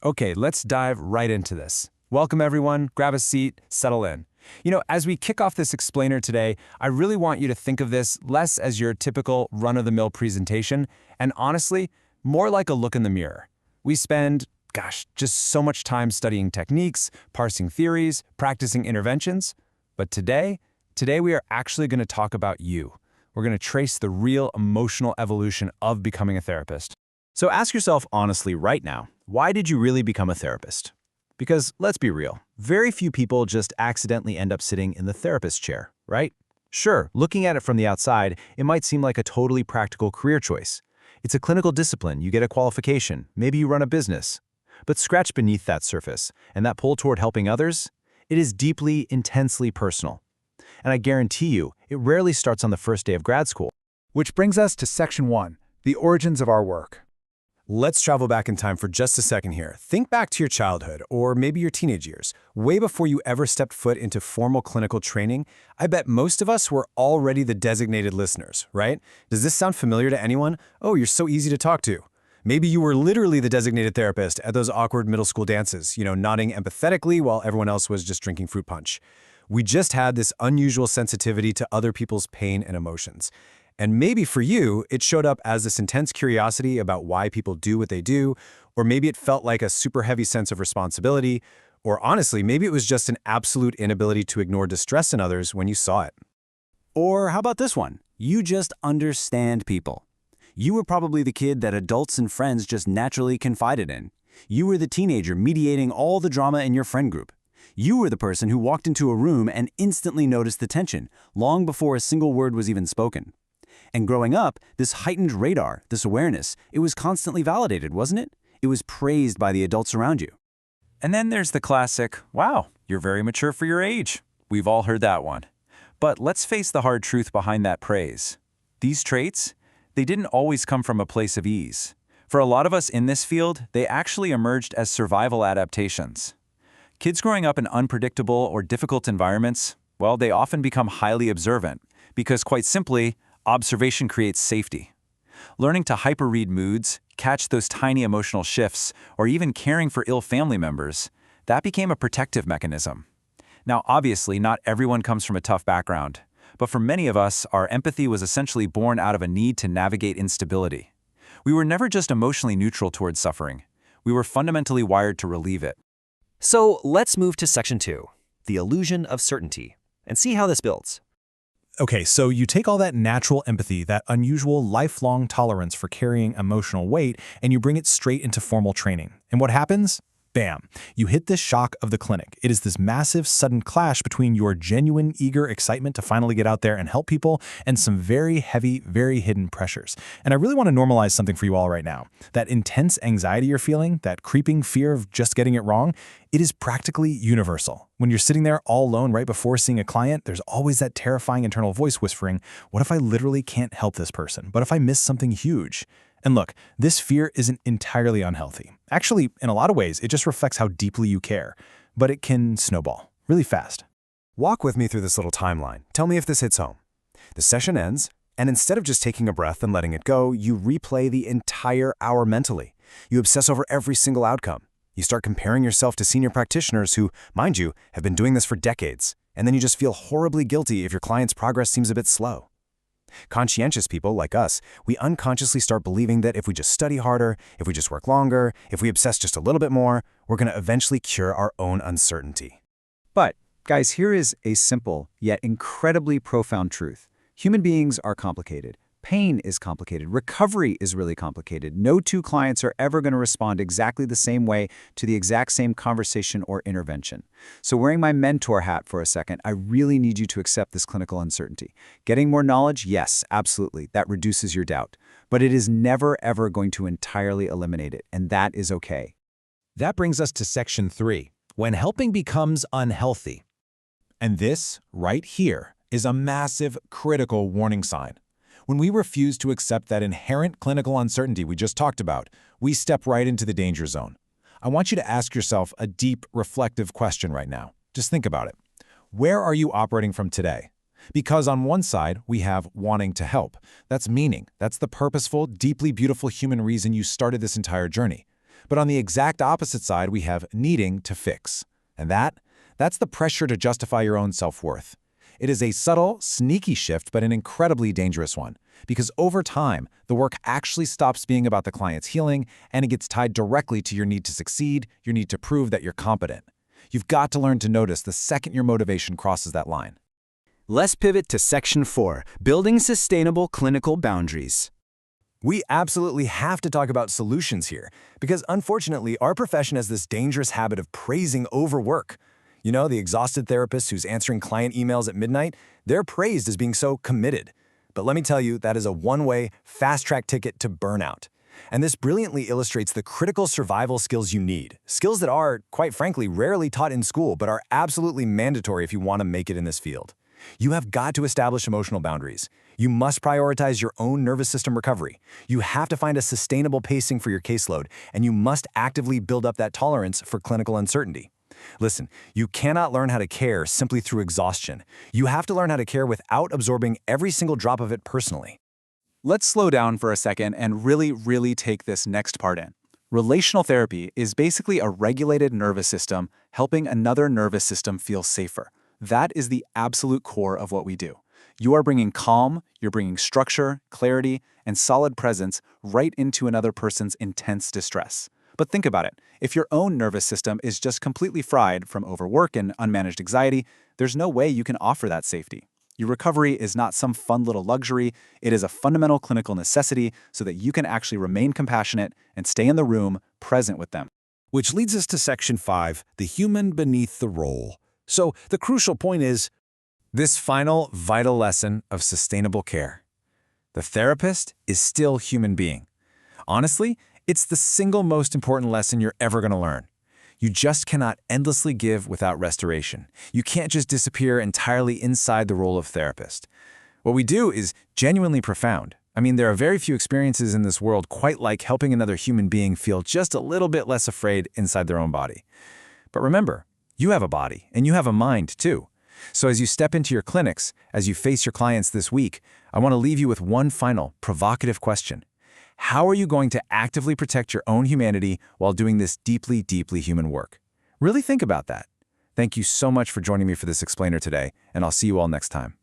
Okay, let's dive right into this. Welcome everyone, grab a seat, settle in. As we kick off this explainer today, I really want you to think of this less as your typical run-of-the-mill presentation, and honestly, more like a look in the mirror. We spend, just so much time studying techniques, parsing theories, practicing interventions. But today we are actually going to talk about you. We're going to trace the real emotional evolution of becoming a therapist. So ask yourself honestly right now, why did you really become a therapist? Because let's be real, very few people just accidentally end up sitting in the therapist chair, right? Sure, looking at it from the outside, it might seem like a totally practical career choice. It's a clinical discipline, you get a qualification, maybe you run a business. But scratch beneath that surface, and that pull toward helping others, it is deeply, intensely personal. And I guarantee you, it rarely starts on the first day of grad school. Which brings us to Section 1, the origins of our work. Let's travel back in time for just a second here. Think back to your childhood, or maybe your teenage years. Way before you ever stepped foot into formal clinical training, I bet most of us were already the designated listeners, right? Does this sound familiar to anyone? Oh, you're so easy to talk to. Maybe you were literally the designated therapist at those awkward middle school dances, nodding empathetically while everyone else was just drinking fruit punch. We just had this unusual sensitivity to other people's pain and emotions. And maybe for you, it showed up as this intense curiosity about why people do what they do, or maybe it felt like a super heavy sense of responsibility, or honestly, maybe it was just an absolute inability to ignore distress in others when you saw it. Or how about this one? You just understand people. You were probably the kid that adults and friends just naturally confided in. You were the teenager mediating all the drama in your friend group. You were the person who walked into a room and instantly noticed the tension, long before a single word was even spoken. And growing up, this heightened radar, this awareness, it was constantly validated, wasn't it? It was praised by the adults around you. And then there's the classic, wow, you're very mature for your age. We've all heard that one. But let's face the hard truth behind that praise. These traits, they didn't always come from a place of ease. For a lot of us in this field, they actually emerged as survival adaptations. Kids growing up in unpredictable or difficult environments, well, they often become highly observant because, quite simply, observation creates safety. Learning to hyper-read moods, catch those tiny emotional shifts, or even caring for ill family members, that became a protective mechanism. Now, obviously, not everyone comes from a tough background, but for many of us, our empathy was essentially born out of a need to navigate instability. We were never just emotionally neutral towards suffering. We were fundamentally wired to relieve it. So let's move to Section 2, the illusion of certainty, and see how this builds. Okay, so you take all that natural empathy, that unusual lifelong tolerance for carrying emotional weight, and you bring it straight into formal training. And what happens? Bam! You hit this shock of the clinic. It is this massive, sudden clash between your genuine, eager excitement to finally get out there and help people and some very heavy, very hidden pressures. And I really want to normalize something for you all right now. That intense anxiety you're feeling, that creeping fear of just getting it wrong, it is practically universal. When you're sitting there all alone right before seeing a client, there's always that terrifying internal voice whispering, what if I literally can't help this person? What if I miss something huge? And look, this fear isn't entirely unhealthy. Actually, in a lot of ways, it just reflects how deeply you care. But it can snowball really fast. Walk with me through this little timeline. Tell me if this hits home. The session ends, and instead of just taking a breath and letting it go, you replay the entire hour mentally. You obsess over every single outcome. You start comparing yourself to senior practitioners who, mind you, have been doing this for decades. And then you just feel horribly guilty if your client's progress seems a bit slow. Conscientious people like us, we unconsciously start believing that if we just study harder, if we just work longer, if we obsess just a little bit more, we're going to eventually cure our own uncertainty. But, guys, here is a simple yet incredibly profound truth. Human beings are complicated. Pain is complicated. Recovery is really complicated. No two clients are ever going to respond exactly the same way to the exact same conversation or intervention. So wearing my mentor hat for a second, I really need you to accept this clinical uncertainty. Getting more knowledge? Yes, absolutely. That reduces your doubt. But it is never, ever going to entirely eliminate it, and that is okay. That brings us to Section 3, when helping becomes unhealthy. And this, right here, is a massive, critical warning sign. When we refuse to accept that inherent clinical uncertainty we just talked about, we step right into the danger zone. I want you to ask yourself a deep, reflective question right now. Just think about it. Where are you operating from today? Because on one side, we have wanting to help. That's meaning. That's the purposeful, deeply beautiful human reason you started this entire journey. But on the exact opposite side, we have needing to fix. And that's the pressure to justify your own self-worth. It is a subtle, sneaky shift, but an incredibly dangerous one. Because over time, the work actually stops being about the client's healing, and it gets tied directly to your need to succeed, your need to prove that you're competent. You've got to learn to notice the second your motivation crosses that line. Let's pivot to Section 4, Building Sustainable Clinical Boundaries. We absolutely have to talk about solutions here, because unfortunately, our profession has this dangerous habit of praising overwork. You know, the exhausted therapist who's answering client emails at midnight, they're praised as being so committed. But let me tell you, that is a one-way, fast-track ticket to burnout. And this brilliantly illustrates the critical survival skills you need, skills that are, quite frankly, rarely taught in school, but are absolutely mandatory if you want to make it in this field. You have got to establish emotional boundaries. You must prioritize your own nervous system recovery. You have to find a sustainable pacing for your caseload, and you must actively build up that tolerance for clinical uncertainty. Listen, you cannot learn how to care simply through exhaustion. You have to learn how to care without absorbing every single drop of it personally. Let's slow down for a second and really take this next part in. Relational therapy is basically a regulated nervous system helping another nervous system feel safer. That is the absolute core of what we do. You are bringing calm, you're bringing structure, clarity, and solid presence right into another person's intense distress. But think about it. If your own nervous system is just completely fried from overwork and unmanaged anxiety, there's no way you can offer that safety. Your recovery is not some fun little luxury. It is a fundamental clinical necessity so that you can actually remain compassionate and stay in the room, present with them. Which leads us to Section 5, the human beneath the role. So the crucial point is This final, vital lesson of sustainable care. The therapist is still a human being. Honestly, it's the single most important lesson you're ever going to learn. You just cannot endlessly give without restoration. You can't just disappear entirely inside the role of therapist. What we do is genuinely profound. I mean, there are very few experiences in this world quite like helping another human being feel just a little bit less afraid inside their own body. But remember, you have a body and you have a mind too. So as you step into your clinics, as you face your clients this week, I want to leave you with one final, provocative question. How are you going to actively protect your own humanity while doing this deeply human work? Really think about that. Thank you so much for joining me for this explainer today, and I'll see you all next time.